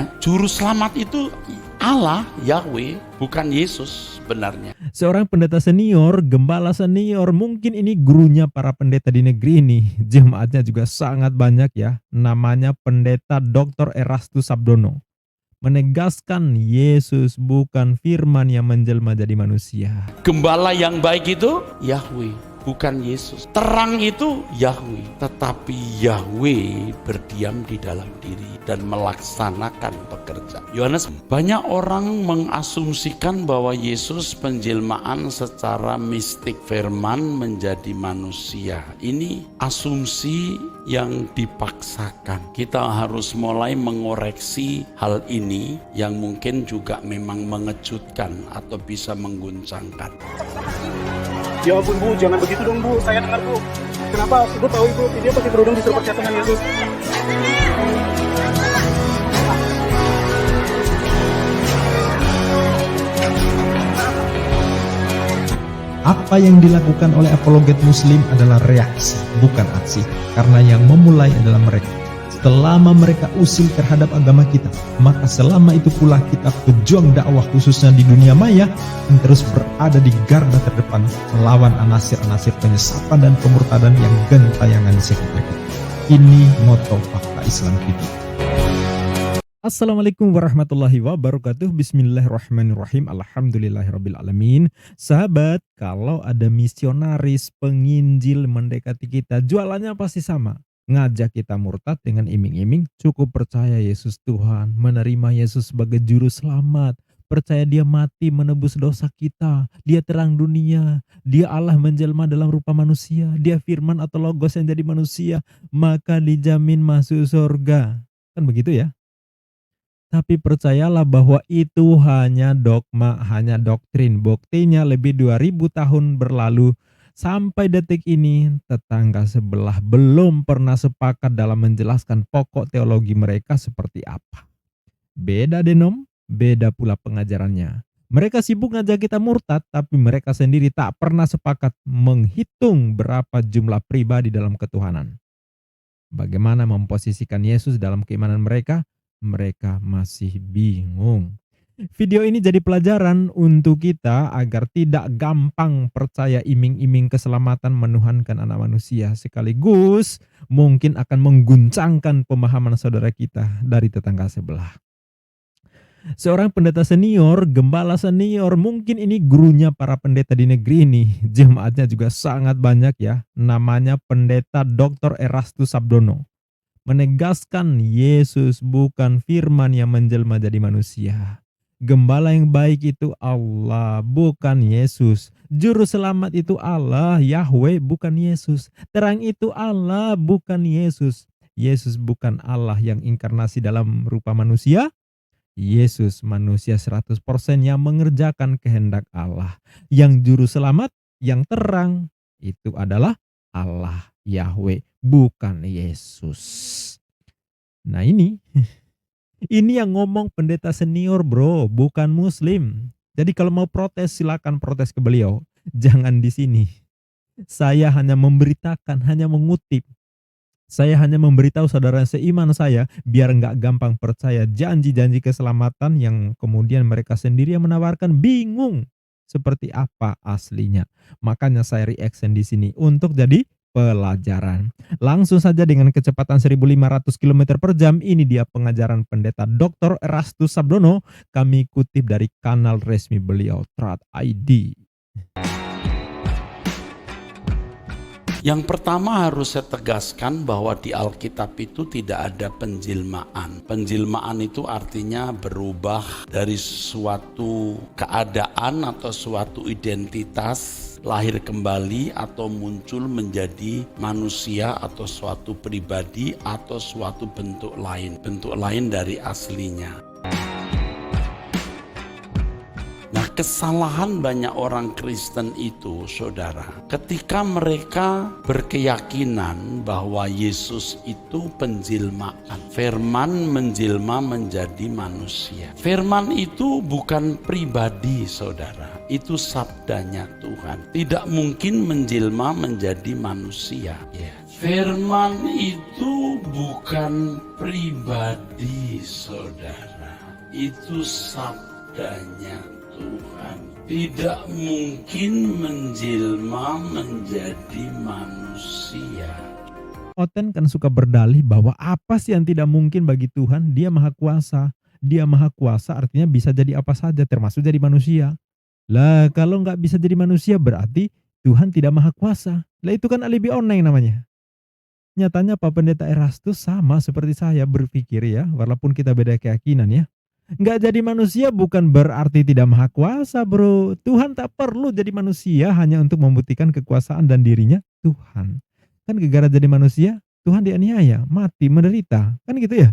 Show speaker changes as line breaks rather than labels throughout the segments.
Ya, juru selamat itu Allah, Yahweh, bukan Yesus sebenarnya.
Seorang pendeta senior, gembala senior, mungkin ini gurunya para pendeta di negeri ini. Jemaatnya juga sangat banyak ya. Namanya Pendeta Dr. Erastus Sabdono. Menegaskan Yesus bukan firman yang menjelma jadi manusia.
Gembala yang baik itu Yahweh, bukan Yesus. Terang itu Yahweh, tetapi Yahweh berdiam di dalam diri dan melaksanakan pekerjaan. Yohanes, banyak orang mengasumsikan bahwa Yesus penjelmaan secara mistik, firman menjadi manusia. Ini asumsi yang dipaksakan. Kita harus mulai mengoreksi hal ini yang mungkin juga memang mengejutkan atau bisa mengguncangkan.
Ya ampun Bu, jangan begitu dong Bu, saya dengar Bu. Kenapa? Ibu tahu Ibu, dia pakai kerudung disuruh percaya dengan Yesus.
Apa yang dilakukan oleh apologet muslim adalah reaksi, bukan aksi. Karena yang memulai adalah mereka. Selama mereka usil terhadap agama kita, maka selama itu pula kita pejuang dakwah khususnya di dunia maya yang terus berada di garda terdepan melawan anasir-anasir penyesapan dan pemurtadan yang gentayangan sekitar kita. Ini moto fakta Islam kita.
Assalamualaikum warahmatullahi wabarakatuh. Bismillahirrahmanirrahim. Alhamdulillahirrabbilalamin. Sahabat, kalau ada misionaris, penginjil mendekati kita, jualannya pasti sama. Ngajak kita murtad dengan iming-iming, cukup percaya Yesus Tuhan, menerima Yesus sebagai juru selamat, percaya dia mati menebus dosa kita, dia terang dunia, dia Allah menjelma dalam rupa manusia, dia firman atau logos yang jadi manusia, maka dijamin masuk surga. Kan begitu ya? Tapi percayalah bahwa itu hanya dogma, hanya doktrin. Buktinya lebih 2000 tahun berlalu. Sampai detik ini, tetangga sebelah belum pernah sepakat dalam menjelaskan pokok teologi mereka seperti apa. Beda denom, beda pula pengajarannya. Mereka sibuk ngajak kita murtad, tapi mereka sendiri tak pernah sepakat menghitung berapa jumlah pribadi dalam ketuhanan. Bagaimana memposisikan Yesus dalam keimanan mereka? Mereka masih bingung. Video ini jadi pelajaran untuk kita agar tidak gampang percaya iming-iming keselamatan menuhankan anak manusia, sekaligus mungkin akan mengguncangkan pemahaman saudara kita dari tetangga sebelah. Seorang pendeta senior, gembala senior, mungkin ini gurunya para pendeta di negeri ini. Jemaatnya juga sangat banyak ya. Namanya Pendeta Dr. Erastus Sabdono. Menegaskan Yesus bukan firman yang menjelma jadi manusia. Gembala yang baik itu Allah, bukan Yesus. Juru selamat itu Allah, Yahweh, bukan Yesus. Terang itu Allah, bukan Yesus. Yesus bukan Allah yang inkarnasi dalam rupa manusia. Yesus manusia 100% yang mengerjakan kehendak Allah. Yang juru selamat, yang terang, itu adalah Allah, Yahweh, bukan Yesus. Nah ini yang ngomong pendeta senior bro, bukan muslim. Jadi kalau mau protes silakan protes ke beliau. Jangan di sini. Saya hanya memberitakan, hanya mengutip. Saya hanya memberitahu saudara seiman saya biar nggak gampang percaya janji-janji keselamatan yang kemudian mereka sendiri yang menawarkan, bingung seperti apa aslinya. Makanya saya reaction di sini untuk jadi pelajaran. Langsung saja dengan kecepatan 1500 km per jam, ini dia pengajaran pendeta Dr. Erastus Sabdono. Kami kutip dari kanal resmi beliau, Trad ID.
Yang pertama harus saya tegaskan bahwa di Alkitab itu tidak ada penjelmaan. Penjelmaan itu artinya berubah dari suatu keadaan atau suatu identitas, lahir kembali atau muncul menjadi manusia atau suatu pribadi atau suatu bentuk lain dari aslinya. Nah, kesalahan banyak orang Kristen itu, saudara, ketika mereka berkeyakinan bahwa Yesus itu penjelmaan, firman menjelma menjadi manusia. Firman itu bukan pribadi, saudara, itu sabdanya Tuhan. Tidak mungkin menjelma menjadi manusia. Firman itu bukan pribadi saudara, itu sabdanya Tuhan. Tidak mungkin menjelma menjadi manusia.
Oten kan suka berdalih bahwa apa sih yang tidak mungkin bagi Tuhan? Dia maha kuasa. Dia maha kuasa artinya bisa jadi apa saja termasuk jadi manusia. Lah kalau nggak bisa jadi manusia berarti Tuhan tidak maha kuasa. Lah itu kan alibi oneng namanya. Nyatanya Pak Pendeta Erastus sama seperti saya berpikir ya, walaupun kita beda keyakinan ya. Nggak jadi manusia bukan berarti tidak maha kuasa bro. Tuhan tak perlu jadi manusia hanya untuk membuktikan kekuasaan dan dirinya Tuhan. Kan gara-gara jadi manusia, Tuhan dianiaya, mati, menderita. Kan gitu ya?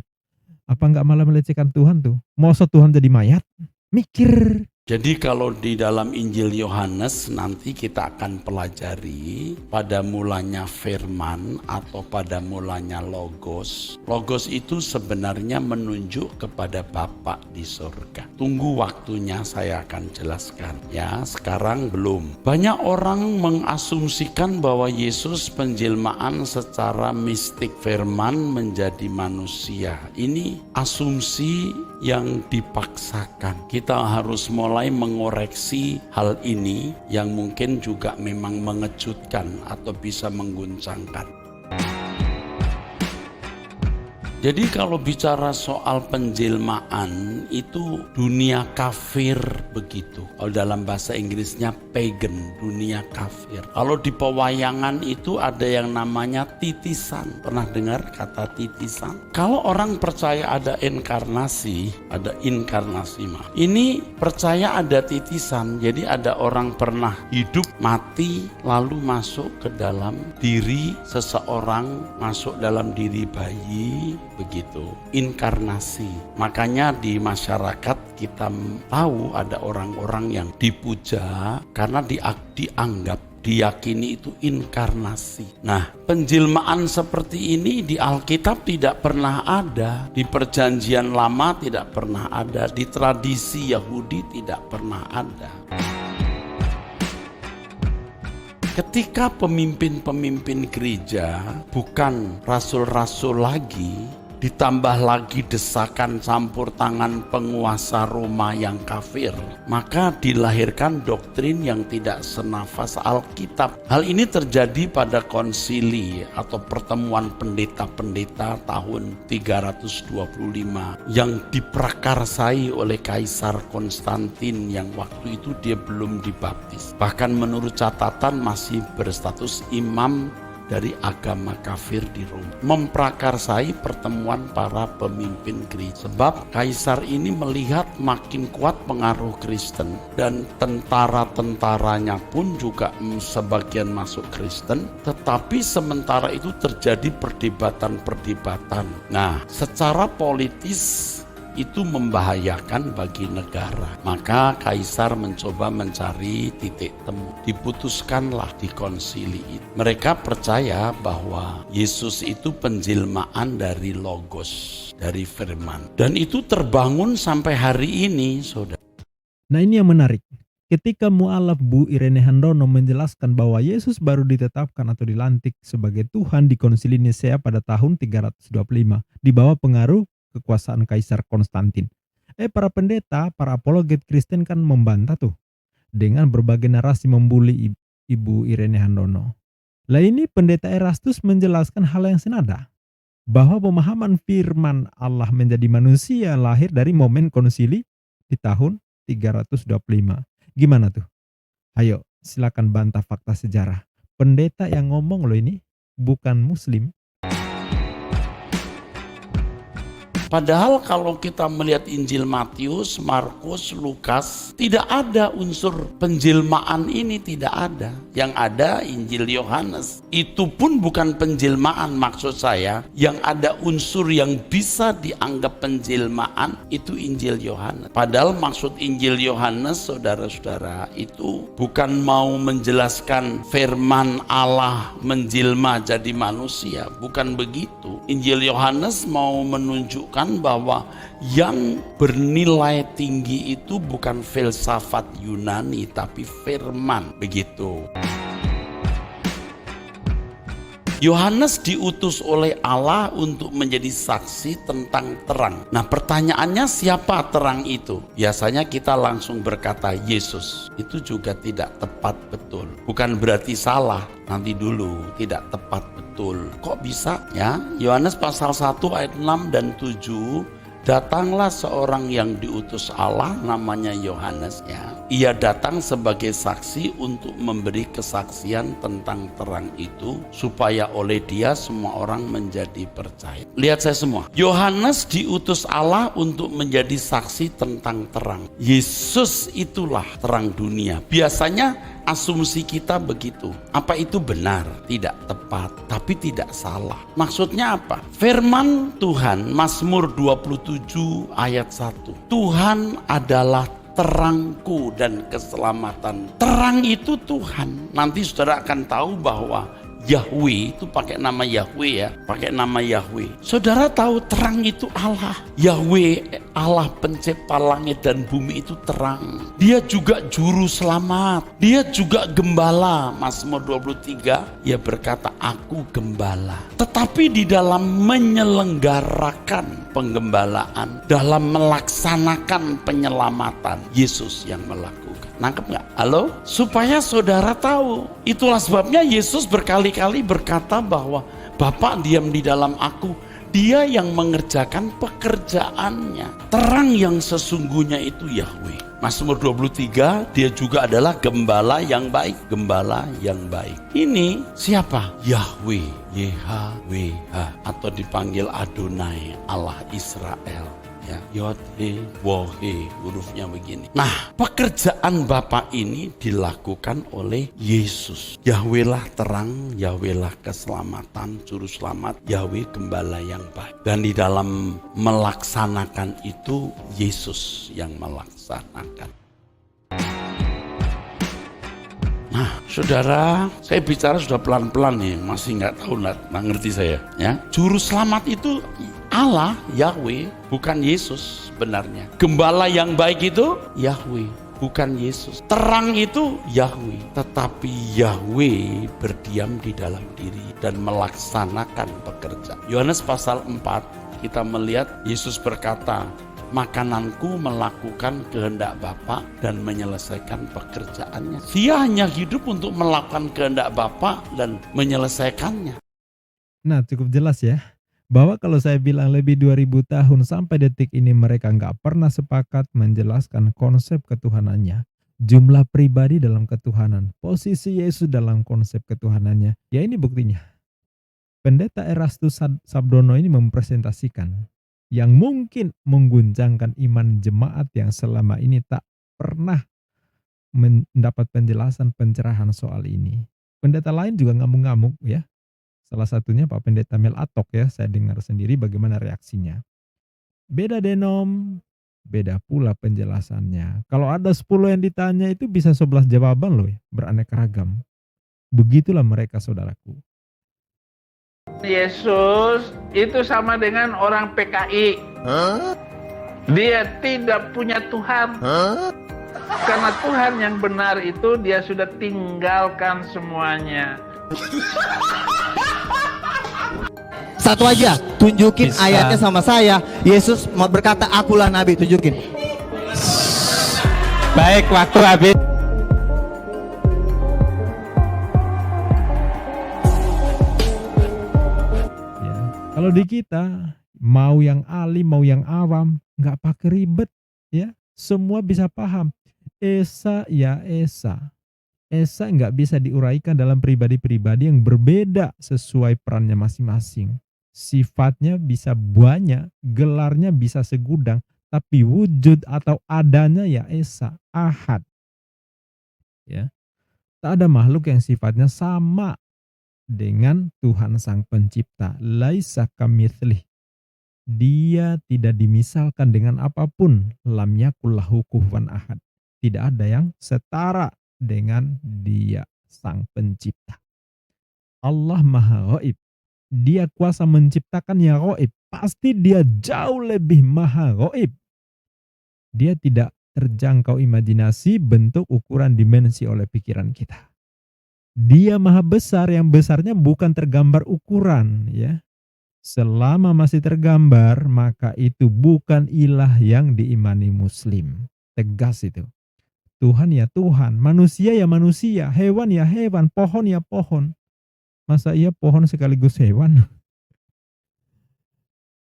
Apa nggak malah melecehkan Tuhan tuh? Masa Tuhan jadi mayat? Mikir.
Jadi kalau di dalam Injil Yohanes nanti kita akan pelajari pada mulanya firman atau pada mulanya logos. Logos itu sebenarnya menunjuk kepada Bapa di surga. Tunggu waktunya saya akan jelaskan ya, sekarang belum. Banyak orang mengasumsikan bahwa Yesus penjelmaan secara mistik, firman menjadi manusia. Ini asumsi yang dipaksakan. Kita harus mulai mengoreksi hal ini yang mungkin juga memang mengejutkan atau bisa mengguncangkan. Jadi kalau bicara soal penjelmaan itu dunia kafir begitu. Kalau dalam bahasa Inggrisnya pagan, dunia kafir. Kalau di pewayangan itu ada yang namanya titisan. Pernah dengar kata titisan? Kalau orang percaya ada inkarnasi mah. Ini percaya ada titisan. Jadi ada orang pernah hidup, mati, lalu masuk ke dalam diri seseorang, masuk dalam diri bayi. Begitu, inkarnasi. Makanya di masyarakat kita tahu ada orang-orang yang dipuja karena dianggap, diyakini itu inkarnasi. Nah, penjelmaan seperti ini di Alkitab tidak pernah ada, di Perjanjian Lama tidak pernah ada, di tradisi Yahudi tidak pernah ada. Ketika pemimpin-pemimpin gereja bukan rasul-rasul lagi, ditambah lagi desakan campur tangan penguasa Roma yang kafir, maka dilahirkan doktrin yang tidak senafas Alkitab. Hal ini terjadi pada konsili atau pertemuan pendeta-pendeta tahun 325 yang diprakarsai oleh Kaisar Konstantin yang waktu itu dia belum dibaptis. Bahkan menurut catatan masih berstatus imam dari agama kafir di Roma, memprakarsai pertemuan para pemimpin gereja. Sebab kaisar ini melihat makin kuat pengaruh Kristen dan tentara-tentaranya pun juga sebagian masuk Kristen, tetapi sementara itu terjadi perdebatan-perdebatan. Nah, secara politis itu membahayakan bagi negara. Maka kaisar mencoba mencari titik temu. Diputuskanlah di konsili itu. Mereka percaya bahwa Yesus itu penjelmaan dari logos, dari firman. Dan itu terbangun sampai hari ini, saudara.
Nah ini yang menarik. Ketika mualaf Bu Irene Handono menjelaskan bahwa Yesus baru ditetapkan atau dilantik sebagai Tuhan di Konsili Nisea pada tahun 325 di bawah pengaruh kekuasaan Kaisar Konstantin. Para pendeta, para apologet Kristen kan membantah tuh dengan berbagai narasi membuli Ibu Irene Handono. Lah ini pendeta Erastus menjelaskan hal yang senada, bahwa pemahaman firman Allah menjadi manusia lahir dari momen konsili di tahun 325. Gimana tuh? Ayo silakan bantah fakta sejarah. Pendeta yang ngomong loh ini bukan muslim.
Padahal kalau kita melihat Injil Matius, Markus, Lukas, tidak ada unsur penjelmaan ini, tidak ada. Yang ada Injil Yohanes. Itu pun bukan penjelmaan maksud saya. Yang ada unsur yang bisa dianggap penjelmaan itu Injil Yohanes. Padahal maksud Injil Yohanes, saudara-saudara, itu bukan mau menjelaskan firman Allah menjelma jadi manusia. Bukan begitu. Injil Yohanes mau menunjukkan bahwa yang bernilai tinggi itu bukan filsafat Yunani tapi firman, begitu. Yohanes diutus oleh Allah untuk menjadi saksi tentang terang. Nah, pertanyaannya siapa terang itu? Biasanya kita langsung berkata Yesus. Itu juga tidak tepat betul. Bukan berarti salah. Nanti dulu, tidak tepat betul. Kok bisa? Ya, Yohanes pasal 1 ayat 6 dan 7. Datanglah seorang yang diutus Allah, namanya Yohanes, ya. Ia datang sebagai saksi untuk memberi kesaksian tentang terang itu, supaya oleh dia semua orang menjadi percaya. Lihat saya semua. Yohanes diutus Allah untuk menjadi saksi tentang terang. Yesus itulah terang dunia. Biasanya asumsi kita begitu. Apa itu benar? Tidak tepat, tapi tidak salah. Maksudnya apa? Firman Tuhan, Mazmur 27 ayat 1. Tuhan adalah terangku dan keselamatan. Terang itu Tuhan. Nanti saudara akan tahu bahwa Yahweh itu pakai nama Yahweh, ya, pakai nama Yahweh. Saudara tahu terang itu Allah. Yahweh, Allah pencipta langit dan bumi, itu terang. Dia juga juru selamat. Dia juga gembala. Mazmur 23, ia berkata, aku gembala. Tetapi di dalam menyelenggarakan penggembalaan, dalam melaksanakan penyelamatan, Yesus yang melakukan. Nangkep nggak? Halo? Supaya saudara tahu. Itulah sebabnya Yesus berkali-kali berkata bahwa Bapa diam di dalam aku. Dia yang mengerjakan pekerjaannya. Terang yang sesungguhnya itu Yahweh. Mazmur 23, dia juga adalah gembala yang baik. Gembala yang baik. Ini siapa? Yahweh, YHWH, atau dipanggil Adonai, Allah Israel. Ya, Yod, He, Wo, He, hurufnya begini. Nah, pekerjaan Bapa ini dilakukan oleh Yesus. Yahweh lah terang, Yahweh lah keselamatan, juru selamat, Yahweh gembala yang baik. Dan di dalam melaksanakan itu, Yesus yang melaksanakan. Nah, saudara, saya bicara sudah pelan-pelan nih, masih nggak tahu, nggak ngerti saya. Ya, juru selamat itu Allah, Yahweh, bukan Yesus sebenarnya. Gembala yang baik itu Yahweh, bukan Yesus. Terang itu Yahweh, tetapi Yahweh berdiam di dalam diri dan melaksanakan pekerjaan. Yohanes pasal 4, kita melihat Yesus berkata, makananku melakukan kehendak Bapa dan menyelesaikan pekerjaannya. Dia hanya hidup untuk melakukan kehendak Bapa dan menyelesaikannya.
Nah, cukup jelas ya. Bahwa kalau saya bilang lebih 2000 tahun sampai detik ini mereka nggak pernah sepakat menjelaskan konsep ketuhanannya. Jumlah pribadi dalam ketuhanan. Posisi Yesus dalam konsep ketuhanannya. Ya ini buktinya. Pendeta Erastus Sabdono ini mempresentasikan yang mungkin mengguncangkan iman jemaat yang selama ini tak pernah mendapat penjelasan pencerahan soal ini. Pendeta lain juga ngamuk-ngamuk ya. Salah satunya Pak Pendeta Mel Atok ya, saya dengar sendiri bagaimana reaksinya. Beda denom, beda pula penjelasannya. Kalau ada 10 yang ditanya itu bisa 11 jawaban loh ya, beraneka ragam. Begitulah mereka saudaraku.
Yesus itu sama dengan orang PKI. Dia tidak punya Tuhan. Karena Tuhan yang benar itu dia sudah tinggalkan semuanya.
Satu aja, tunjukin
Bisa.
ayatnya sama saya. Yesus mau berkata, akulah nabi, tunjukin.
Baik, waktu habis.
Ya, kalau di kita mau yang alim mau yang awam nggak pakai ribet ya, semua bisa paham. Esa ya Esa. Esa nggak bisa diuraikan dalam pribadi-pribadi yang berbeda sesuai perannya masing-masing. Sifatnya bisa banyak, gelarnya bisa segudang, tapi wujud atau adanya ya Esa, Ahad. Ya. Tak ada makhluk yang sifatnya sama dengan Tuhan Sang Pencipta. Laisa kamitslih. Dia tidak dimisalkan dengan apapun. Lam yakul lahu kufuwan ahad. Tidak ada yang setara dengan Dia Sang Pencipta. Allah Maha Ghaib. Dia kuasa menciptakan yang ghaib. Pasti dia jauh lebih maha ghaib. Dia tidak terjangkau imajinasi, bentuk, ukuran, dimensi oleh pikiran kita. Dia maha besar, yang besarnya bukan tergambar ukuran, ya. Selama masih tergambar, maka itu bukan ilah yang diimani Muslim. Tegas itu. Tuhan ya Tuhan, manusia ya manusia, hewan ya hewan, pohon ya pohon. Masa iya pohon sekaligus hewan?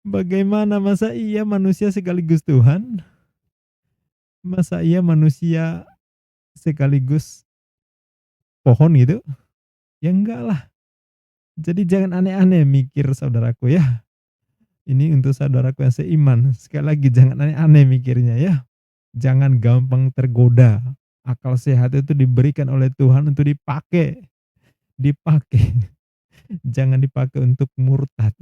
Bagaimana masa iya manusia sekaligus Tuhan? Masa iya manusia sekaligus pohon gitu? Ya enggak lah. Jadi jangan aneh-aneh mikir saudaraku ya. Ini untuk saudaraku yang seiman. Sekali lagi jangan aneh-aneh mikirnya ya. Jangan gampang tergoda. Akal sehat itu diberikan oleh Tuhan untuk dipakai. Jangan dipakai untuk murtad.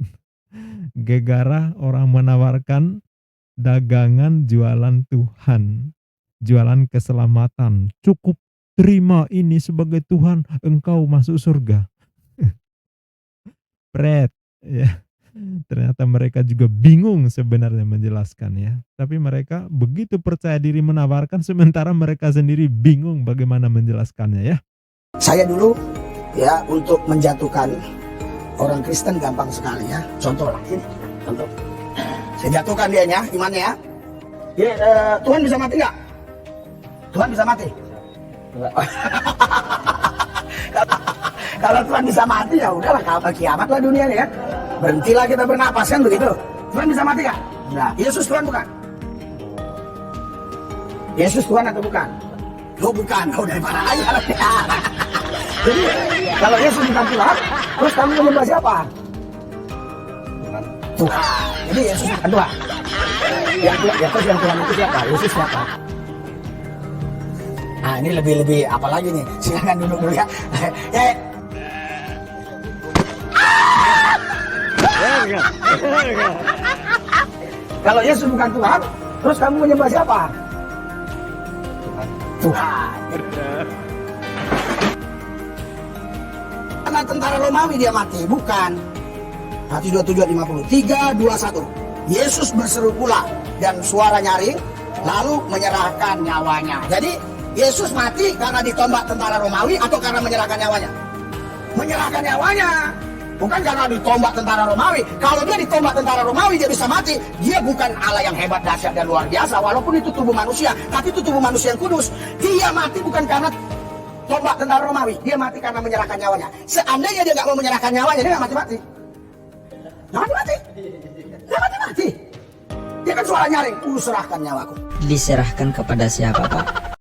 Gegara orang menawarkan dagangan jualan Tuhan, jualan keselamatan. Cukup terima ini sebagai Tuhan, engkau masuk surga. Pret, ya. Ternyata mereka juga bingung sebenarnya menjelaskan ya. Tapi mereka begitu percaya diri menawarkan, sementara mereka sendiri bingung bagaimana menjelaskannya ya.
Saya dulu ya untuk menjatuhkan orang Kristen gampang sekali ya. Contoh lah ini, contoh. Saya jatuhkan dia ya, imannya ya. Ya, Tuhan bisa mati nggak? Tuhan bisa mati? Kalau Tuhan bisa mati ya udahlah, kiamat lah dunia ini ya. Berhentilah kita bernapas kan begitu. Tuhan bisa mati nggak? Nah, Yesus Tuhan bukan? Yesus Tuhan atau bukan? Oh bukan, oh dari mana aja. Jadi kalau Yesus bukan Tuhan, terus kamu menyembah siapa? Tuhan. Jadi Yesus bukan Tuhan. Terus yang Tuhan itu siapa? Yesus siapa? Nah ini lebih apa lagi nih? Silakan duduk dulu ya. Kalau Yesus bukan Tuhan, terus kamu menyembah siapa? Tuhan. Karena tentara Romawi dia mati, bukan. Mati 27:50. 3:21. Yesus berseru pula dan suara nyaring, lalu menyerahkan nyawanya. Jadi Yesus mati karena ditombak tentara Romawi atau karena menyerahkan nyawanya? Menyerahkan nyawanya. Bukan karena ditombak tentara Romawi. Kalau dia ditombak tentara Romawi dia bisa mati. Dia bukan Allah yang hebat, dahsyat dan luar biasa. Walaupun itu tubuh manusia, tapi itu tubuh manusia yang kudus. Dia mati bukan karena tombak tentara Romawi. Dia mati karena menyerahkan nyawanya. Seandainya dia nggak mau menyerahkan nyawanya, dia nggak mati-mati. Nggak mati-mati. Nggak mati-mati. Dia kan suara nyaring, serahkan nyawaku.
Diserahkan kepada siapa, Pak?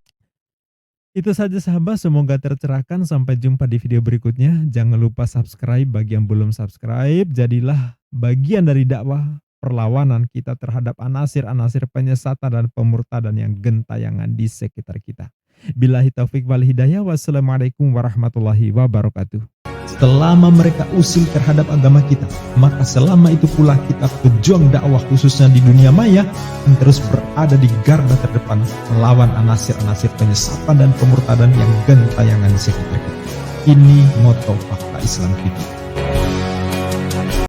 Itu saja sahabat, semoga tercerahkan. Sampai jumpa di video berikutnya. Jangan lupa subscribe bagi yang belum subscribe. Jadilah bagian dari dakwah perlawanan kita terhadap anasir-anasir penyesatan dan pemurtadan yang gentayangan di sekitar kita. Billahi taufik wal hidayah. Wassalamualaikum warahmatullahi wabarakatuh.
Selama mereka usil terhadap agama kita, maka selama itu pula kita pejuang dakwah khususnya di dunia maya yang terus berada di garda terdepan melawan anasir-anasir penyesatan dan pemurtadan yang gentayangan di sekitar kita. Ini moto Fakta Islam kita.